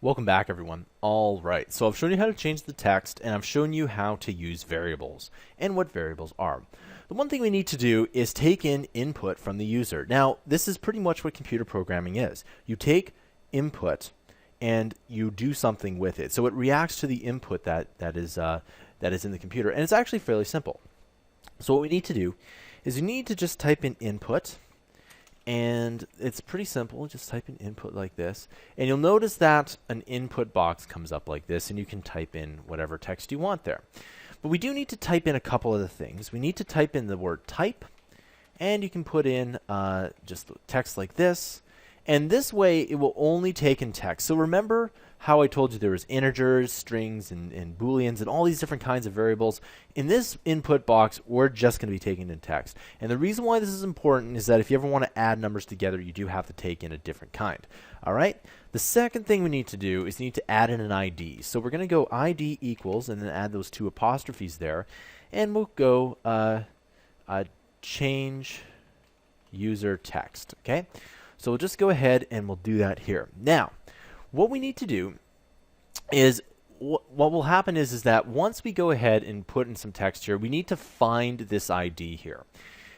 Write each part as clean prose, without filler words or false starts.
Welcome back, everyone. All right, so I've shown you how to change the text, and I've shown you how to use variables and what variables are. The one thing we need to do is take in input from the user. Now, this is pretty much what computer programming is. You take input and you do something with it. So it reacts to the input that is in the computer, and it's actually fairly simple. So what we need to do is you need to just type in input. And it's pretty simple. Just type in input like this. And you'll notice that an input box comes up like this, and you can type in whatever text you want there. But we do need to type in a couple of the things. We need to type in the word type, and you can put in just text like this. And this way, it will only take in text. So remember how I told you there was integers, strings, and booleans, and all these different kinds of variables. In this input box, we're just going to be taking in text. And the reason why this is important is that if you ever want to add numbers together, you do have to take in a different kind. All right? The second thing we need to do is need to add in an ID. So we're going to go ID equals, and then add those two apostrophes there. And we'll go change user text. Okay? So we'll just go ahead and we'll do that here. Now, what we need to do is, what will happen is that once we go ahead and put in some text here, we need to find this ID here.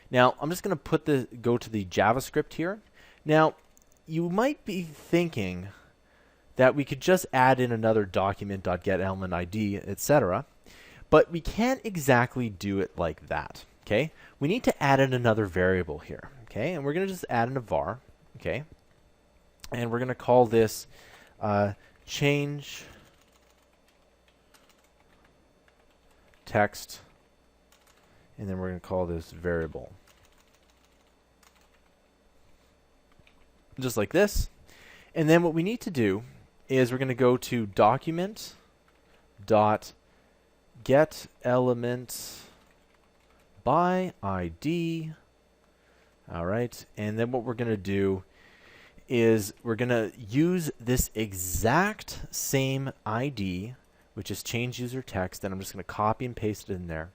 Now, I'm just going to go to the JavaScript here. Now, you might be thinking that we could just add in another document.getElementID, etc. But we can't exactly do it like that. Okay? We need to add in another variable here. Okay? And we're going to just add in a var. Okay, and we're going to call this change text, and then we're going to call this variable. Just like this. And then what we need to do is we're going to go to document.getElement by ID. All right, and then what we're going to do is we're going to use this exact same ID, which is change user text, and I'm just going to copy and paste it in there.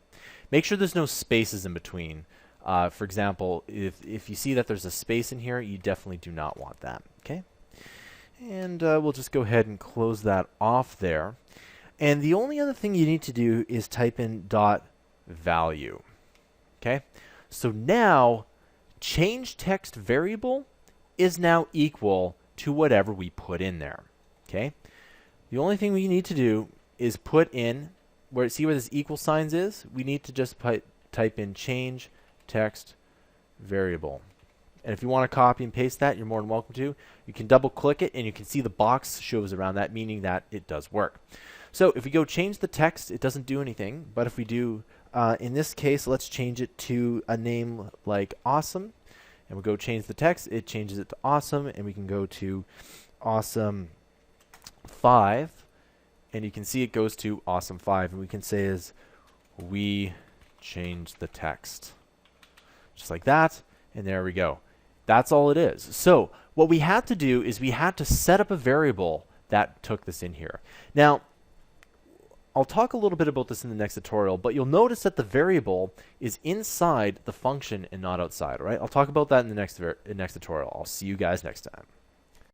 Make sure there's no spaces in between. For example, if you see that there's a space in here, you definitely do not want that. Okay, and we'll just go ahead and close that off there. And the only other thing you need to do is type in .value. Okay, so now change text variable is now equal to whatever we put in there. Okay? The only thing we need to do is put in, see where this equal signs is? We need to just type in change text variable. And if you want to copy and paste that, you're more than welcome to. You can double click it and you can see the box shows around that, meaning that it does work. So if we go change the text, it doesn't do anything. But if we do, in this case, let's change it to a name like awesome. And we'll go change the text. It changes it to awesome. And we can go to awesome 5. And you can see it goes to awesome 5. And we can say is we change the text. Just like that. And there we go. That's all it is. So what we had to do is we had to set up a variable that took this in here. Now, I'll talk a little bit about this in the next tutorial, but you'll notice that the variable is inside the function and not outside. All right? I'll talk about that in the next tutorial. I'll see you guys next time.